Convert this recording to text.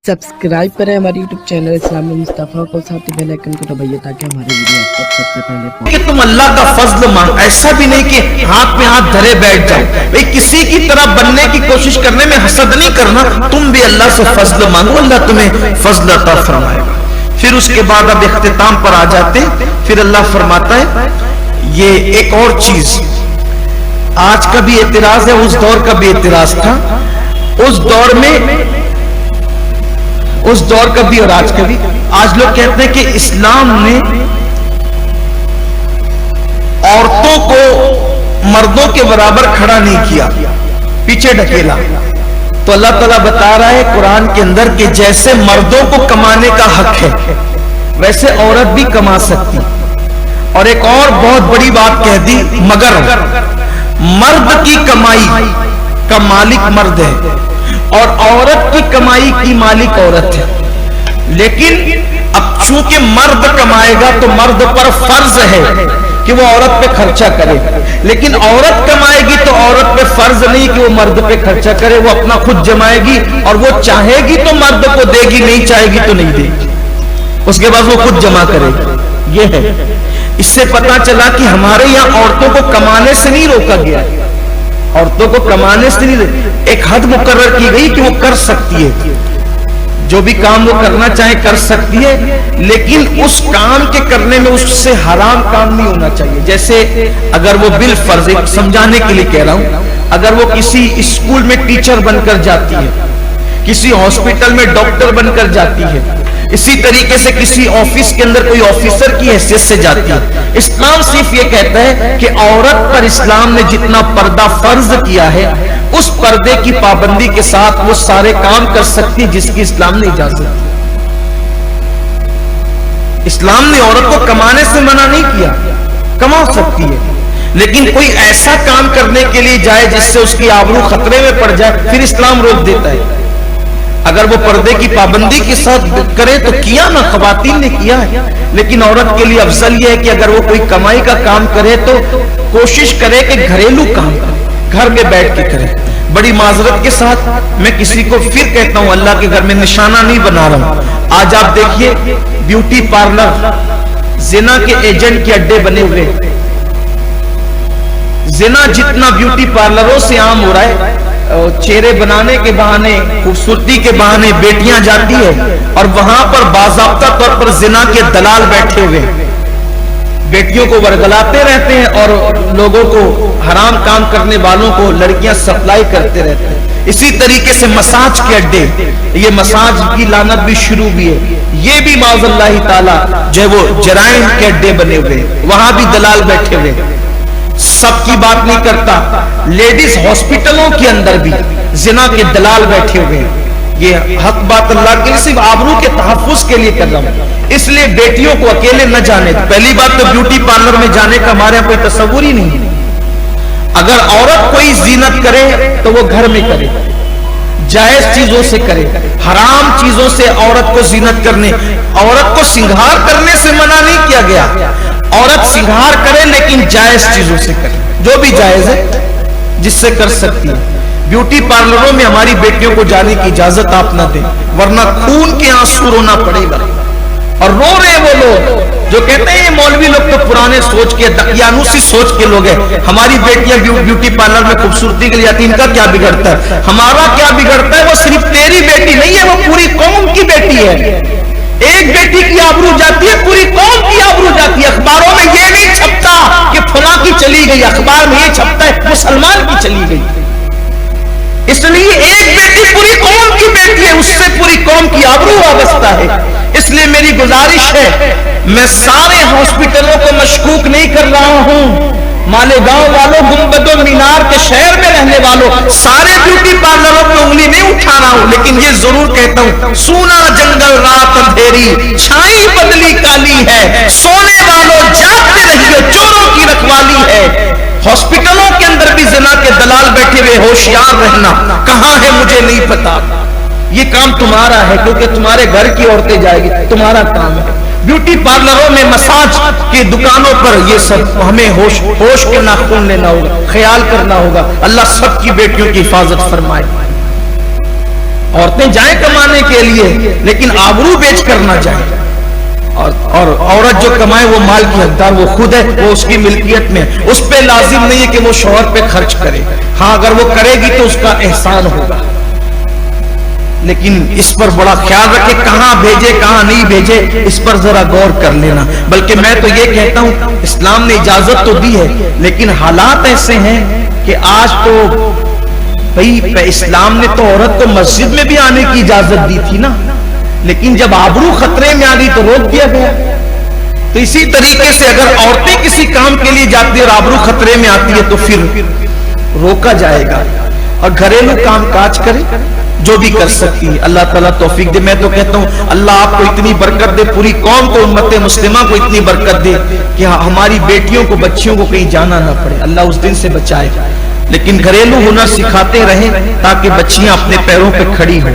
Subscribe करें हमारे YouTube channel इस्लामी मुस्तफा को, साथ ही बेल आइकन को दबाइए ताकि हमारे वीडियो आप तक सबसे पहले पहुंचे। कि तुम अल्लाह का फजल मांग, ऐसा भी नहीं कि हाथ में हाथ धरे बैठ जाओ। भाई किसी की तरह बनने की कोशिश करने में हसद नहीं करना, तुम भी अल्लाह से फजल मांगो, अल्लाह तुम्हें फजल अता फरमाएगा। फिर उसके बाद अब इख्तिताम पर आ जाते, फिर अल्लाह फरमाता है ये एक और चीज, आज का भी एतराज है, उस दौर का भी एतराज था। उस दौर का भी और आज का भी। आज लोग कहते हैं कि इस्लाम ने औरतों को मर्दों के बराबर खड़ा नहीं किया, पीछे ढकेला। तो अल्लाह ताला बता रहा है कुरान के अंदर कि जैसे मर्दों को कमाने का हक है वैसे औरत भी कमा सकती। और एक और बहुत बड़ी बात कह दी, मगर मर्द की कमाई का मालिक मर्द है और औरत की कमाई की मालिक औरत है। लेकिन अब चूंकि मर्द कमाएगा तो मर्द पर फर्ज है कि वो औरत पे खर्चा करे, लेकिन औरत कमाएगी तो औरत पे फर्ज नहीं कि वो मर्द पे खर्चा करे। वो अपना खुद जमाएगी और वो चाहेगी तो मर्द को देगी, नहीं चाहेगी तो नहीं देगी, उसके बाद वो खुद जमा करेगी। ये है। इससे पता चला कि हमारे यहाँ औरतों को कमाने से नहीं रोका गया, औरतों को कमाने से नहीं, एक हद मुकर्रर की गई कि वो कर सकती है, जो भी काम वो करना चाहे कर सकती है, लेकिन उस काम के करने में उससे हराम काम नहीं होना चाहिए। जैसे अगर वो बिल फर्ज, समझाने के लिए कह रहा हूं, अगर वो किसी स्कूल में टीचर बनकर जाती है, किसी हॉस्पिटल में डॉक्टर बनकर जाती है, इसी तरीके से किसी ऑफिस के अंदर कोई ऑफिसर की हैसियत से जाती है, इस्लाम सिर्फ ये कहता है कि औरत पर इस्लाम ने जितना पर्दा फर्ज किया है उस पर्दे की पाबंदी के साथ वो सारे काम कर सकती है जिसकी इस्लाम ने इजाजत दी। इस्लाम ने औरत को कमाने से मना नहीं किया, कमा सकती है, लेकिन कोई ऐसा काम करने के लिए जाए जिससे उसकी आबरू खतरे में पड़ जाए, फिर इस्लाम रोक देता है। अगर वो पर्दे की पाबंदी के साथ करे तो किया ना, खवातीन ने किया है। लेकिन औरत के लिए अफजल यह है कि अगर वो कोई कमाई का काम करे तो कोशिश करे कि घरेलू काम करे, घर में बैठ के करे। बड़ी माजरत के साथ मैं किसी को फिर कहता हूं, अल्लाह के घर में निशाना नहीं बना रहा हूं। आज आप देखिए ब्यूटी पार्लर, जिना के एजेंट के अड्डे बने हुए। जिना जितना ब्यूटी पार्लरों से आम हो रहा है, चेहरे बनाने के बहाने, खूबसूरती के बहाने बेटियां जाती है और वहां पर बाज़ाब्ता तौर पर जिना के दलाल बैठे हुए बेटियों को वर्गलाते रहते हैं और लोगों को, हराम काम करने वालों को लड़कियां सप्लाई करते रहते हैं। इसी तरीके से मसाज के अड्डे, ये मसाज की लानत भी शुरू भी है, ये भी माज़अल्लाह ताला जो है वो जराइम के अड्डे बने हुए, वहां भी दलाल बैठे हुए। सबकी बात नहीं करता, लेडीज हॉस्पिटलों के अंदर भी जिना के दलाल बैठे हुए हैं। ये हक बात अल्लाह के लिए सिर्फ आबरू के तहफ्फुज के लिए कर रहा हूं, इसलिए बेटियों को अकेले न जाने। पहली बात तो ब्यूटी पार्लर में जाने का हमारे यहाँ कोई तस्वुर ही नहीं है। अगर औरत कोई जीनत करे तो वो घर में करे, जायज चीजों से करे, हराम चीजों से औरत को जीनत करने, औरत को श्रृंगार करने से मना नहीं किया गया। औरत श्रृंगार करे लेकिन जायज चीजों से करे, जो भी जायज है जिससे कर सकती है। ब्यूटी पार्लरों में हमारी बेटियों को जाने की इजाजत आप ना दें, वरना खून के आंसू रोना पड़ेगा। और रो रहे वो लोग जो कहते हैं ये मौलवी लोग तो पुराने सोच के, दकियानुसी सोच के लोग हैं, हमारी बेटियां ब्यूटी पार्लर में खूबसूरती के लिए आती, इनका क्या बिगड़ता है, हमारा क्या बिगड़ता है। वो सिर्फ तेरी बेटी नहीं है, वो पूरी कौम की बेटी है। एक बेटी की आबरू जाती है, पूरी कौम की आबरू जाती है। अखबारों में ये नहीं छपता कि फलां की चली गई, अखबार में ये छपता है मुसलमान की चली गई। इसलिए एक बेटी पूरी कौम की बेटी है, उससे पूरी कौम की आबरू वाबस्ता है। इसलिए मेरी गुजारिश है, मैं सारे हॉस्पिटलों को मशकूक नहीं कर रहा हूं, मालेगांव वालों, गुंबदो मीनार के शहर में रहने वालों, सारे ब्यूटी पार्लरों पे उंगली नहीं उठा रहा हूं, लेकिन ये जरूर कहता हूं, सूना जंगल रात अंधेरी, छाई बदली काली है, सोने वालों जागते रहिए, चोरों की रखवाली है। हॉस्पिटलों के अंदर भी जिना के दलाल बैठे हुए, होशियार रहना, कहां है मुझे नहीं पता। ये काम तुम्हारा है क्योंकि तुम्हारे घर की औरतें जाएगी, तुम्हारा काम है। ब्यूटी पार्लरों में, मसाज की दुकानों पर ये सब हमें होश के नाखून लेना होगा, ख्याल करना होगा। अल्लाह सबकी बेटियों की हिफाजत फरमाए। عورتیں جائیں کمانے کے لیے لیکن آبرو بیچ کر نہ جائیں. اور عورت جو کمائے وہ مال کی حقدار وہ خود ہے, وہ اس کی ملکیت میں, اس پہ لازم نہیں ہے کہ وہ شوہر پہ خرچ کرے. ہاں اگر وہ کرے گی تو اس کا احسان ہوگا, لیکن اس پر بڑا خیال رکھے کہاں بھیجے کہاں نہیں بھیجے, اس پر ذرا غور کر لینا. بلکہ میں تو یہ کہتا ہوں اسلام نے اجازت تو دی ہے لیکن حالات ایسے ہیں کہ آج تو بھئی اسلام نے تو عورت کو مسجد میں بھی آنے کی اجازت دی تھی نا, لیکن جب آبرو خطرے میں آ گئی تو روک دیا گیا. تو اسی طریقے سے اگر عورتیں کسی کام کے لیے جاتی ہے اور آبرو خطرے میں آتی ہے تو پھر روکا جائے گا. اور گھریلو کام کاج کرے جو بھی کر سکتی ہے. اللہ تعالیٰ توفیق دے. میں تو کہتا ہوں اللہ آپ کو اتنی برکت دے, پوری قوم کو امت مسلمہ کو اتنی برکت دے کہ ہماری بیٹیوں کو بچیوں کو کہیں جانا نہ پڑے. اللہ اس دن سے بچائے. لیکن گھریلو ہنر سکھاتے رہیں تاکہ بچیاں اپنے پیروں پہ کھڑی ہوں.